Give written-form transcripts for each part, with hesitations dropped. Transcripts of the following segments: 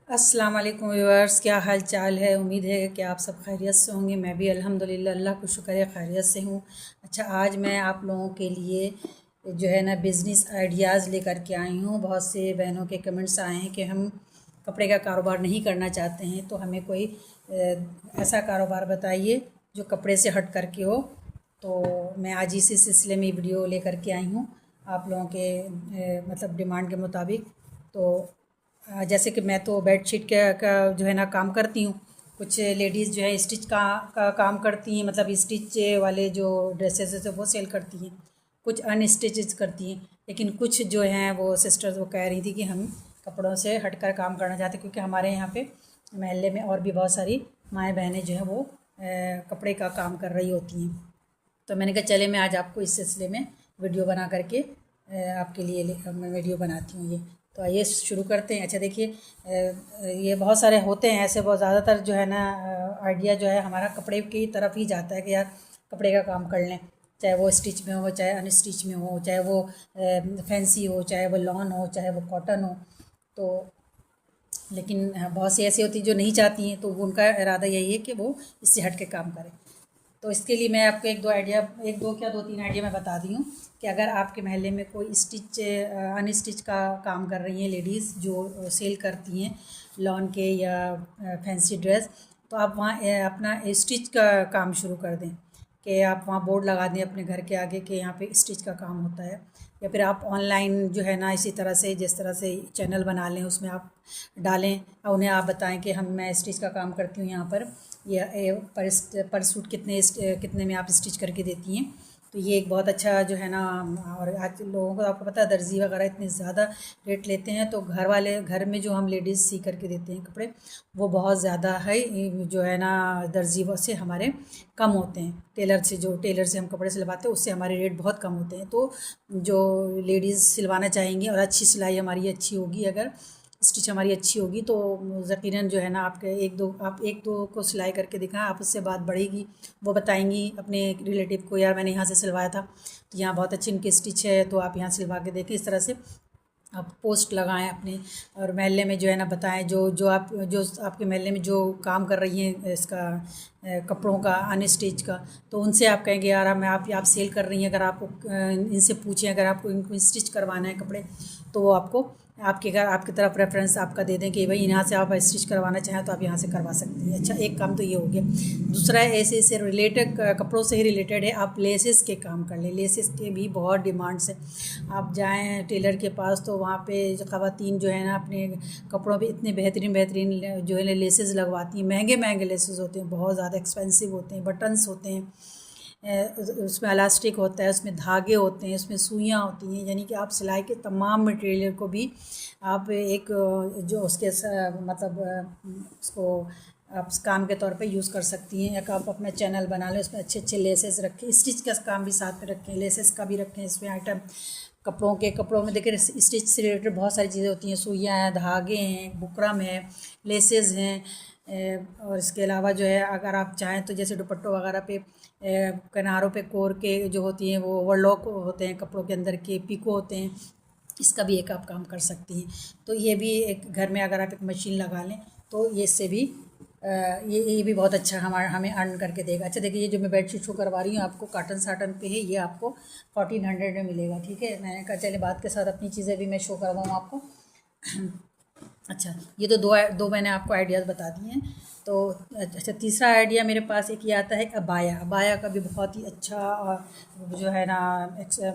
अस्सलाम वालेकुम व्यूअर्स, क्या हाल चाल है। उम्मीद है कि आप सब खैरियत से होंगे। मैं भी अल्हम्दुलिल्लाह अल्लाह का शुक्र है खैरियत से हूँ। अच्छा, आज मैं आप लोगों के लिए जो है ना बिज़नेस आइडियाज़ लेकर के आई हूँ। बहुत से बहनों के कमेंट्स आए हैं कि हम कपड़े का कारोबार नहीं करना चाहते हैं, तो हमें कोई ऐसा कारोबार बताइए जो कपड़े से हट कर के हो। तो मैं आज इसी सिलसिले में वीडियो लेकर के आई हूँ आप लोगों के मतलब डिमांड के मुताबिक। तो जैसे कि मैं तो बेडशीट का जो है ना काम करती हूँ। कुछ लेडीज़ जो है स्टिच का काम करती हैं, मतलब स्टिच वाले जो ड्रेसेस है वो सेल करती हैं। कुछ अनस्टिचेज करती हैं, लेकिन कुछ जो हैं वो सिस्टर्स वो कह रही थी कि हम कपड़ों से हटकर काम करना चाहते हैं, क्योंकि हमारे यहाँ पे महल्ले में और भी बहुत सारी माएँ बहनें जो हैं वो कपड़े का काम कर रही होती हैं। तो मैंने कहा चले मैं आज आपको इस सिलसिले में वीडियो बना करके आपके लिए मैं वीडियो बनाती हूँ ये। तो आइए शुरू करते हैं। अच्छा देखिए, ये बहुत सारे होते हैं ऐसे, बहुत ज़्यादातर जो है ना आइडिया जो है हमारा कपड़े की तरफ ही जाता है कि यार कपड़े का काम कर लें, चाहे वो स्टिच में हो चाहे अनस्टिच में हो, चाहे वो फैंसी हो चाहे वो लॉन हो चाहे वो कॉटन हो। तो लेकिन बहुत सी ऐसी होती हैं जो नहीं चाहती हैं, तो उनका इरादा यही है कि वो इससे हट के काम करें। तो इसके लिए मैं आपको एक दो आइडिया, एक दो क्या दो तीन आइडिया मैं बता दी हूँ कि अगर आपके महल्ले में कोई स्टिच अनस्टिच का काम कर रही हैं लेडीज़ जो सेल करती हैं लॉन के या फैंसी ड्रेस, तो आप वहाँ अपना स्टिच का काम शुरू कर दें। कि आप वहाँ बोर्ड लगा दें अपने घर के आगे कि यहाँ पे स्टिच का काम होता है। या फिर आप ऑनलाइन जो है ना इसी तरह से, जिस तरह से चैनल बना लें, उसमें आप डालें और उन्हें आप बताएं कि मैं स्टिच का काम करती हूँ यहाँ पर, या पर सूट कितने में आप स्टिच करके देती हैं। तो ये एक बहुत अच्छा जो है ना, और आज लोगों को आपको पता है दर्जी वगैरह इतने ज़्यादा रेट लेते हैं, तो घर में जो हम लेडीज़ सी करके देते हैं कपड़े, वो बहुत ज़्यादा है जो है ना दर्जी से हमारे कम होते हैं। टेलर से हम कपड़े सिलवाते हैं उससे हमारे रेट बहुत कम होते हैं। तो जो लेडीज़ सिलवाना चाहेंगी और अच्छी सिलाई हमारी अच्छी होगी, अगर स्टिच हमारी अच्छी होगी, तो यकीनन जो है ना आपके आप एक दो को सिलाई करके दिखाएं, आप उससे बात बढ़ेगी। वो बताएंगी अपने रिलेटिव को, यार मैंने यहाँ से सिलवाया था तो यहाँ बहुत अच्छी इनकी स्टिच है, तो आप यहाँ सिलवा के देखें। इस तरह से आप पोस्ट लगाएं अपने, और मोहल्ले में जो है ना बताएं जो आपके मोहल्ले में जो काम कर रही हैं इसका कपड़ों का अनस्टिच का, तो उनसे आप कहेंगे यार मैं आप सेल कर रही हैं, अगर आपको इनसे पूछें अगर आपको इनको स्टिच करवाना है कपड़े, तो वो आपको आपके घर आपकी तरफ रेफरेंस आपका दे दें कि भाई यहाँ से आप स्टिच करवाना चाहें तो आप यहाँ से करवा सकती हैं। अच्छा, एक काम तो ये हो गया। दूसरा ऐसे रिलेटेड, कपड़ों से ही रिलेटेड है, आप लेसेस के काम कर लें। लेसेस के भी बहुत डिमांड्स है। आप जाएँ टेलर के पास तो वहाँ पे जो ख़वातीन जो है ना अपने कपड़ों पे इतने बेहतरीन बेहतरीन जो है लेसेस लगवाती हैं। महंगे महंगे लेसेस होते हैं, बहुत ज़्यादा एक्सपेंसिव होते हैं, बटन्स होते हैं, उसमें इलास्टिक होता है, उसमें धागे होते हैं, उसमें सुइयाँ होती हैं, यानी कि आप सिलाई के तमाम मटेरियल को भी आप एक जो उसके मतलब उसको आप काम के तौर पे यूज़ कर सकती हैं। या आप अपना चैनल बना लें, उसमें अच्छे अच्छे लेसेस रखें, स्टिच का काम भी साथ में रखें, लेसेस का भी रखें इसमें आइटम। कपड़ों में देखिए स्टिच से रिलेटेड बहुत सारी चीज़ें होती हैं, सुइयाँ हैं, धागे हैं, बुकरम है, लेसेस हैं। और इसके अलावा जो है अगर आप चाहें तो जैसे दुपट्टों वगैरह पे किनारों पे कोर के जो होती हैं वो ओवरलॉक होते हैं, कपड़ों के अंदर के पिको होते हैं, इसका भी एक आप काम कर सकती हैं। तो ये भी एक घर में अगर आप एक मशीन लगा लें तो ये इससे भी ये भी बहुत अच्छा हमें अर्न करके देगा। अच्छा देखिए, ये जो मैं बेडशीट शो करवा रही हूँ आपको काटन साटन पे है, ये आपको 1400 में मिलेगा। ठीक है, मैंने कहा चले बात के साथ अपनी चीज़ें भी मैं शो करवाऊँ आपको। अच्छा, ये तो दो मैंने आपको आइडियाज़ बता दिए हैं। तो अच्छा, तीसरा आइडिया मेरे पास एक ये आता है अबाया। अबाया का भी बहुत ही अच्छा जो है ना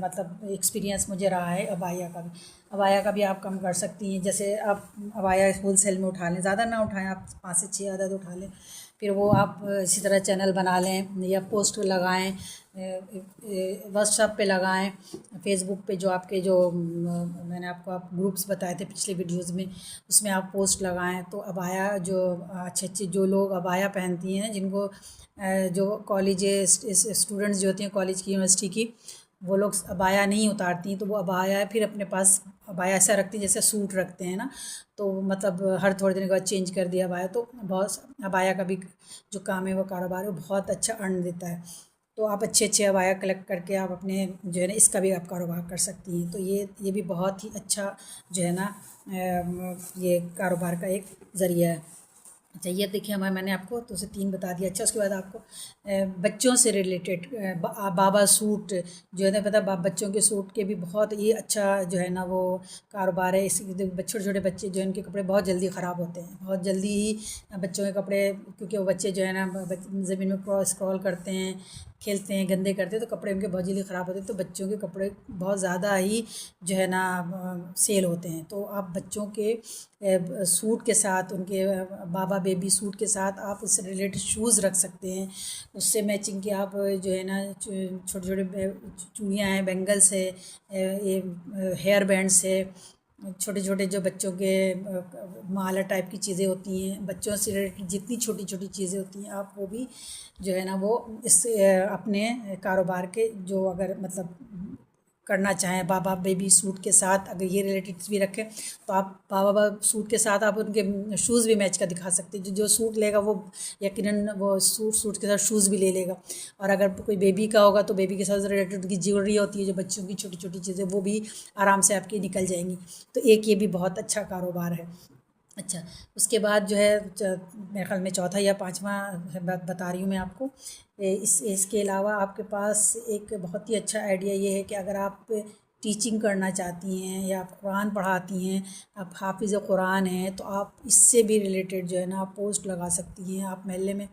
मतलब एक्सपीरियंस मुझे रहा है अबाया का भी। अबाया का भी आप कम कर सकती हैं। जैसे आप अबाया होल सेल में उठा लें, ज़्यादा ना उठाएं, आप 5 से 6 अदद उठा लें, फिर वो आप इसी तरह चैनल बना लें या पोस्ट लगाएं, व्हाट्सएप पे लगाएं, फेसबुक पे जो आपके जो मैंने आपको आप ग्रुप्स बताए थे पिछले वीडियोज़ में, उसमें आप पोस्ट लगाएं। तो अबाया जो अच्छे अच्छे जो लोग अबाया पहनती हैं, जिनको जो कॉलेज स्टूडेंट्स जो होती हैं कॉलेज की यूनिवर्सिटी की, वो लोग अबाया नहीं उतारती, तो वो अबाया फिर अपने पास अबाया ऐसा रखती हैं जैसे सूट रखते हैं ना, तो मतलब हर थोड़े दिन के बाद चेंज कर दिया अबाया। तो बहुत अबाया का भी जो काम है वो कारोबार है वो बहुत अच्छा अर्न देता है। तो आप अच्छे अच्छे अबाया कलेक्ट करके आप अपने जो है ना इसका भी आप कारोबार कर सकती हैं। तो ये भी बहुत ही अच्छा जो है ना ये कारोबार का एक ज़रिया है। अच्छा, ये देखिए मैंने आपको तो उसे 3 बता दिया। अच्छा, उसके बाद आपको बच्चों से रिलेटेड बाबा सूट जो है ना, पता बच्चों के सूट के भी बहुत ही अच्छा जो है ना वो कारोबार है। इस छोटे छोटे बच्चे जो है उनके कपड़े बहुत जल्दी ख़राब होते हैं, बहुत जल्दी ही बच्चों के कपड़े, क्योंकि वो बच्चे जो है ना ज़मीन में स्क्रॉल करते हैं, खेलते हैं, गंदे करते हैं, तो कपड़े उनके बहुत जल्दी ख़राब होते हैं। तो बच्चों के कपड़े बहुत ज़्यादा ही जो है ना सेल होते हैं। तो आप बच्चों के सूट के साथ, उनके बाबा बेबी सूट के साथ आप उससे रिलेटेड शूज़ रख सकते हैं। उससे मैचिंग के आप जो है ना छोटे छोटे चूड़ियाँ हैं, बैंगल्स है, ये हेयर बैंड्स है, छोटे छोटे जो बच्चों के माला टाइप की चीज़ें होती हैं, बच्चों से रिलेटेड जितनी छोटी छोटी चीज़ें होती हैं आप वो भी जो है ना वो इस अपने कारोबार के जो अगर मतलब करना चाहें बाबा बेबी सूट के साथ, अगर ये रिलेटेड भी रखें तो आप बाबा सूट के साथ आप उनके शूज़ भी मैच कर दिखा सकते हैं। जो सूट लेगा वो यकीनन वो सूट के साथ शूज़ भी ले लेगा। और अगर कोई बेबी का होगा तो बेबी के साथ रिलेटेड उनकी ज्वेलरी होती है, जो बच्चों की छोटी छोटी चीज़ें, वो भी आराम से आपकी निकल जाएंगी। तो एक ये भी बहुत अच्छा कारोबार है। अच्छा, उसके बाद जो है मेरे ख़्याल में चौथा या पाँचवा बता रही हूँ मैं आपको। इसके अलावा आपके पास एक बहुत ही अच्छा आइडिया ये है कि अगर आप टीचिंग करना चाहती हैं या आप कुरान पढ़ाती हैं, आप हाफिज़ कुरान हैं, तो आप इससे भी रिलेटेड जो है ना आप पोस्ट लगा सकती हैं। आप महल्ले में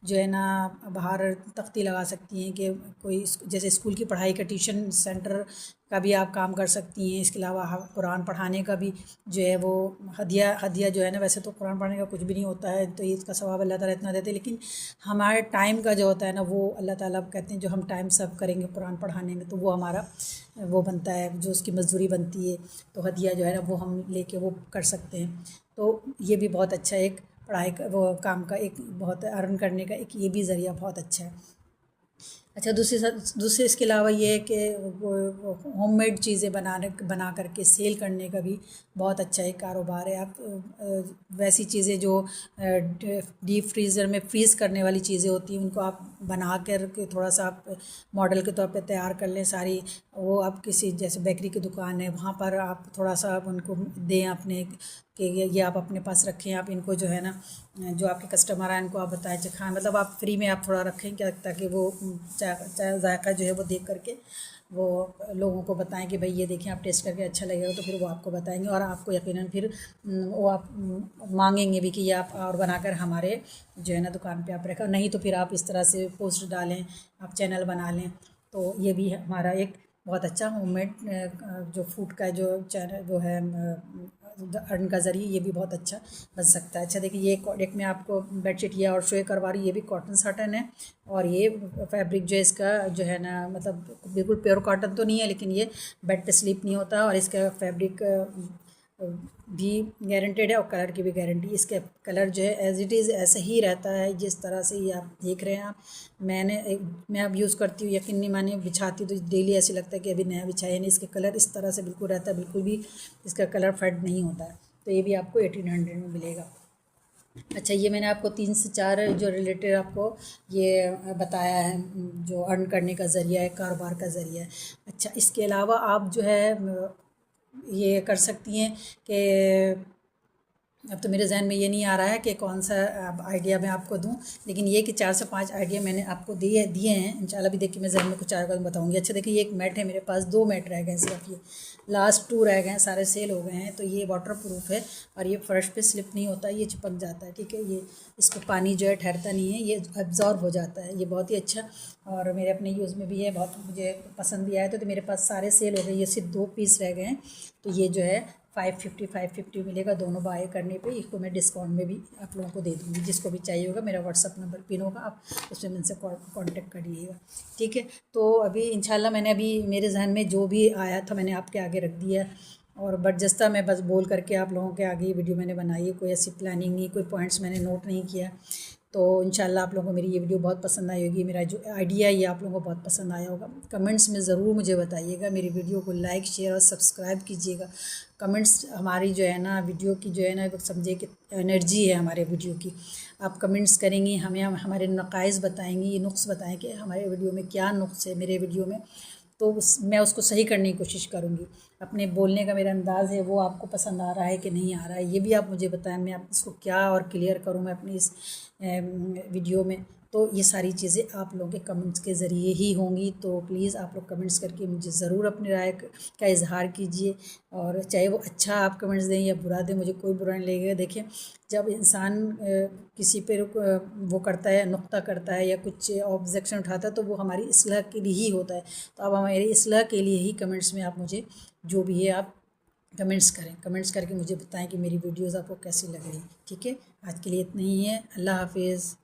जो है ना बाहर तख्ती लगा सकती हैं कि कोई जैसे स्कूल की पढ़ाई का ट्यूशन सेंटर का भी आप काम कर सकती हैं। इसके अलावा कुरान पढ़ाने का भी जो है वो हदिया जो है ना, वैसे तो कुरान पढ़ने का कुछ भी नहीं होता है, तो इसका सवाब अल्लाह ताला इतना देते हैं, लेकिन हमारे टाइम का जो होता है ना वो अल्लाह ताला कहते हैं जो हम टाइम सर्व करेंगे कुरान पढ़ाने में, तो वो हमारा वो बनता है, जो उसकी मजदूरी बनती है, तो हदिया जो है ना वो हम लेके वो कर सकते हैं। तो ये भी बहुत अच्छा एक पढ़ाई का वो काम का एक बहुत अर्न करने का एक ये भी ज़रिया बहुत अच्छा है। अच्छा, दूसरे इसके अलावा ये है कि वो होममेड चीज़ें बना करके सेल करने का भी बहुत अच्छा एक कारोबार है। आप वैसी चीज़ें जो डीप फ्रीज़र में फ्रीज़ करने वाली चीज़ें होती हैं उनको आप बना कर के थोड़ा सा आप मॉडल के तौर पे तैयार कर लें सारी, वो आप किसी जैसे बेकरी की दुकान है वहाँ पर आप थोड़ा सा आप उनको दें अपने कि ये आप अपने पास रखें। आप इनको जो है ना जो आपके कस्टमर आए उनको आप बताएं खाएँ, मतलब आप फ्री में आप थोड़ा रखें क्या, ताकि वो जायका जो है वो देख करके वो लोगों को बताएं कि भाई ये देखें, आप टेस्ट करके अच्छा लगेगा, तो फिर वो आपको बताएंगे और आपको यकीनन फिर वो आप मांगेंगे भी कि ये आप और बनाकर हमारे जो है ना दुकान पे आप रखें। नहीं तो फिर आप इस तरह से पोस्ट डालें, आप चैनल बना लें। तो ये भी हमारा एक बहुत अच्छा होममेड जो फूड का जो चैनल वो है अर्न का ज़रिए, ये भी बहुत अच्छा बन सकता है। अच्छा देखिए, ये एक में आपको बेडशीट ये और शो करवा रही, ये भी कॉटन साटन है, और ये फैब्रिक जो है इसका जो है ना मतलब बिल्कुल प्योर कॉटन तो नहीं है, लेकिन ये बेड पे स्लीप नहीं होता, और इसका फैब्रिक भी गारंटेड है और कलर की भी गारंटी। इसके कलर जो है एज इट इज़ ऐसे ही रहता है जिस तरह से ये आप देख रहे हैं। आप मैं अब यूज़ करती हूँ, यकीन नहीं माने, बिछाती हूँ तो डेली ऐसे लगता है कि अभी नया बिछाया नहीं। इसके कलर इस तरह से बिल्कुल रहता है, बिल्कुल भी इसका कलर फेड नहीं होता है। तो ये भी आपको 1800 में मिलेगा। अच्छा, ये मैंने आपको 3 से 4 जो रिलेटेड आपको ये बताया है जो अर्न करने का ज़रिया है, कारोबार का ज़रिया है। अच्छा, इसके अलावा आप जो है ये कर सकती हैं कि अब तो मेरे जहन में ये नहीं आ रहा है कि कौन सा आइडिया मैं आपको दूं, लेकिन ये कि 4 से 5 आइडिया मैंने आपको दिए हैं। इंशाल्लाह भी देखिए मैं जहन में कुछ आएगा तो बताऊंगी। अच्छा देखिए, ये एक मैट है मेरे पास, 2 मैट रह गए सिर्फ, ये लास्ट 2 रह गए हैं, सारे सेल हो गए हैं। तो ये वाटर प्रूफ है और ये फर्श पे स्लिप नहीं होता, ये चिपक जाता है, ठीक है। ये इस पर पानी जो है ठहरता नहीं है, ये एब्जॉर्ब हो जाता है, ये बहुत ही अच्छा और मेरे अपने यूज़ में भी है, बहुत मुझे पसंद भी आया। तो मेरे पास सारे सेल हो गए, ये सिर्फ 2 पीस रह गए हैं। तो ये जो है 550 मिलेगा दोनों बाय करने पे। इसको मैं डिस्काउंट में भी आप लोगों को दे दूँगी, जिसको भी चाहिए होगा मेरा व्हाट्सअप नंबर पिन होगा, आप उसमें मुझसे कांटेक्ट करिएगा, ठीक है। तो अभी इंशाल्लाह मैंने अभी मेरे जहन में जो भी आया था मैंने आपके आगे रख दिया, और बर्जस्ता मैं बस बोल करके आप लोगों के आगे ये वीडियो मैंने बनाई है, कोई ऐसी प्लानिंग नहीं, कोई पॉइंट्स मैंने नोट नहीं किया। तो इंशाल्लाह आप लोगों को मेरी ये वीडियो बहुत पसंद आई होगी, मेरा जो आइडिया है ये आप लोगों को बहुत पसंद आया होगा। कमेंट्स में ज़रूर मुझे बताइएगा, मेरी वीडियो को लाइक शेयर और सब्सक्राइब कीजिएगा। कमेंट्स हमारी जो है ना वीडियो की जो है ना समझे कि एनर्जी है हमारे वीडियो की। आप कमेंट्स करेंगी, हमें हमारे नक़ाइस बताएंगी, ये नुक्स बताएं कि हमारे वीडियो में क्या नुक्स है मेरे वीडियो में, तो मैं उसको सही करने की कोशिश करूँगी। अपने बोलने का मेरा अंदाज़ है वो आपको पसंद आ रहा है कि नहीं आ रहा है, ये भी आप मुझे बताएं, मैं आप इसको क्या और क्लियर करूँ मैं अपनी इस वीडियो में। तो ये सारी चीज़ें आप लोगों के कमेंट्स के ज़रिए ही होंगी। तो प्लीज़ आप लोग कमेंट्स करके मुझे ज़रूर अपनी राय का इज़हार कीजिए, और चाहे वो अच्छा आप कमेंट्स दें या बुरा दें, मुझे कोई बुरा नहीं लगेगा। देखिए, जब इंसान किसी पे वो करता है, नुक्ता करता है या कुछ ऑब्जेक्शन उठाता है, तो वो हमारी इस्लाह के लिए ही होता है। तो अब हमारी इस्लाह के लिए ही कमेंट्स में आप मुझे जो भी है आप कमेंट्स करें, कमेंट्स करके मुझे बताएं कि मेरी वीडियोज़ आपको कैसी लग रही। ठीक है, आज के लिए इतना ही है। अल्लाह हाफिज़।